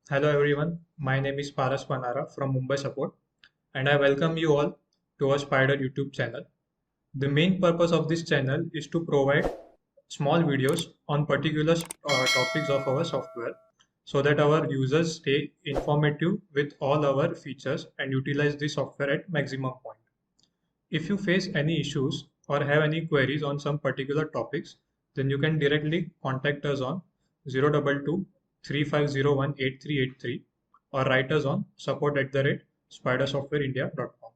Hello everyone, my name is Paras Panara from Mumbai Support and I welcome you all to our Spider YouTube channel. The main purpose of this channel is to provide small videos on particular topics of our software so that our users stay informative with all our features and utilize the software at maximum point. If you face any issues or have any queries on some particular topics, then you can directly contact us on 022 3501 8383 or write us on support@spidersoftwareindia.com.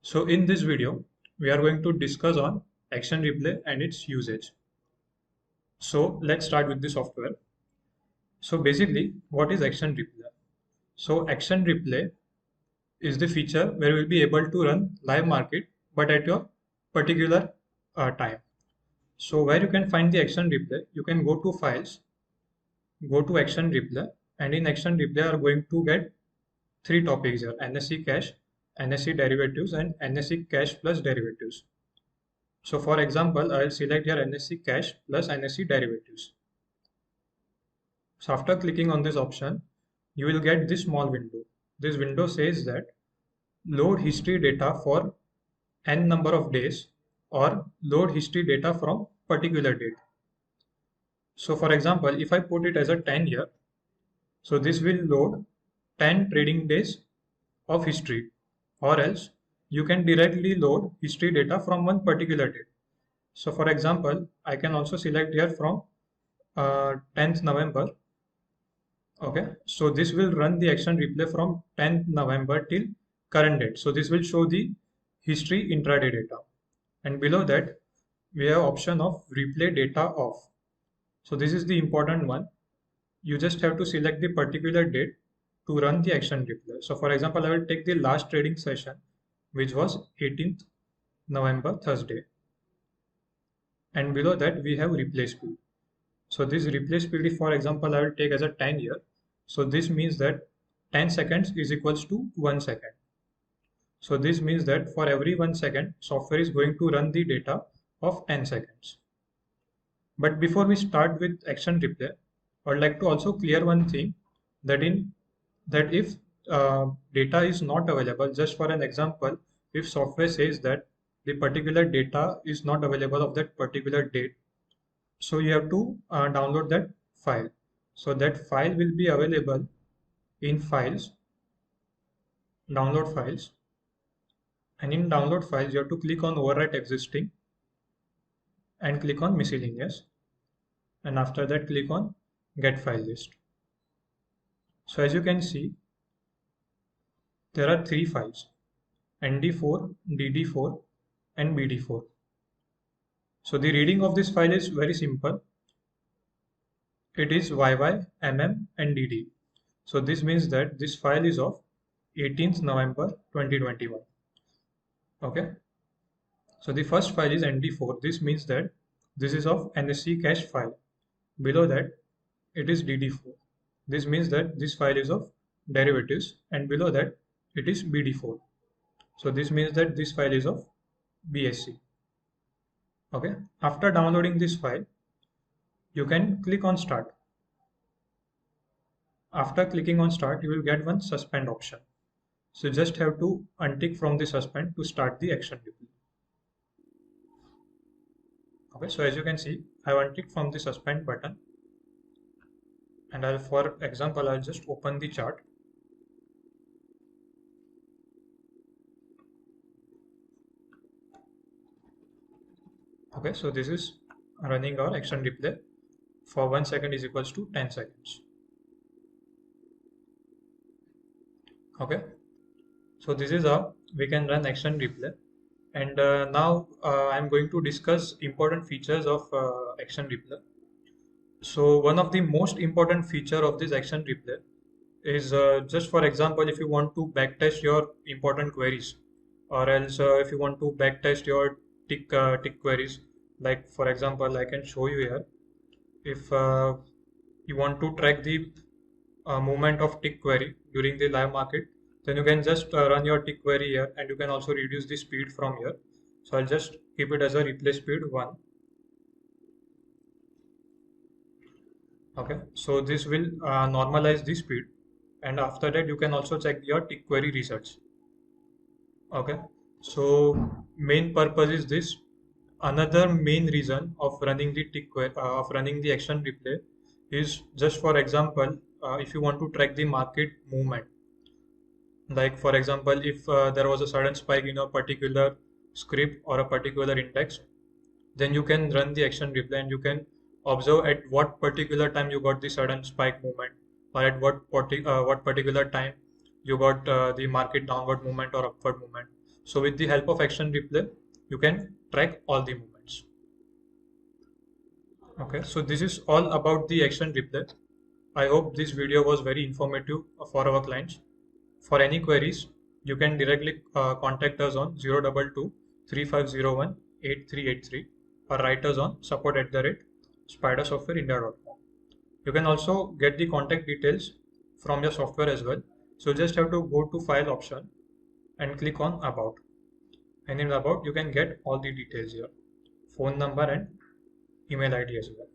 So in this video, we are going to discuss on Action Replay and its usage. So let's start with the software. So basically, what is Action Replay? So Action Replay is the feature where we'll be able to run live market but at your particular time. So where you can find the Action Replay, you can go to files, go to Action Replay, and in Action Replay are going to get three topics here: NSE cache, NSE derivatives, and NSE cache plus derivatives. So for example, I'll select here NSE cache plus NSE derivatives. So after clicking on this option, you will get this small window. This window says that load history data for n number of days or load history data from particular date. So for example, if I put it as a 10 here, so this will load 10 trading days of history, or else you can directly load history data from one particular date. So for example, I can also select here from 10th November. Okay, so this will run the Action Replay from 10th November till current date. So this will show the history intraday data. And below that, we have option of replay data off. So this is the important one. You just have to select the particular date to run the Action Replay. So for example, I will take the last trading session, which was 18th November, Thursday. And below that, we have replay speed. So this replay speed, for example, I will take as a 10 here. So this means that 10 seconds is equals to 1 second. So this means that for every 1 second, software is going to run the data of 10 seconds. But before we start with Action Replay, I would like to also clear one thing that if data is not available, just for an example, if software says that the particular data is not available of that particular date, so you have to download that file. So that file will be available in files, download files, and in download files you have to click on overwrite existing and click on miscellaneous, and after that click on get file list. So as you can see, there are three files: ND4, DD4, and BD4. So the reading of this file is very simple. It is YY, MM, and DD. So this means that this file is of 18th November 2021. Okay. So the first file is ND4. This means that this is of NSE cache file. Below that, it is DD4. This means that this file is of derivatives, and below that, it is BD4. So this means that this file is of BSC. Okay. After downloading this file, you can click on start. After clicking on start, you will get one suspend option. So just have to untick from the suspend to start the Action Replay. Okay, so as you can see, I have unticked from the suspend button, and for example, I'll just open the chart. Okay, so this is running our Action Replay for 1 second is equals to 10 seconds. Okay, so this is how we can run Action Replay. And now I'm going to discuss important features of Action Replay. So one of the most important feature of this Action Replay is just for example, if you want to backtest your important queries, or else if you want to backtest your tick queries, like for example, I can show you here. If you want to track the movement of tick query during the live market, then you can just run your tick query here, and you can also reduce the speed from here. So I'll just keep it as a replay speed 1. Okay, so this will normalize the speed, and after that you can also check your tick query results. Okay, so main purpose is this. Another main reason of running the of running the action replay is, just for example, if you want to track the market movement. Like for example, if there was a sudden spike in a particular script or a particular index, then you can run the action replay and you can observe at what particular time you got the sudden spike movement, or at what particular time you got the market downward movement or upward movement. So with the help of action replay, you can track all the movements. Okay, so this is all about the action replay. I hope this video was very informative for our clients. For any queries, you can directly contact us on 022 3501 8383, or write us on support@spidersoftwareindia.com. You can also get the contact details from your software as well. So just have to go to file option and click on about. And in about, you can get all the details here, phone number and email ID as well.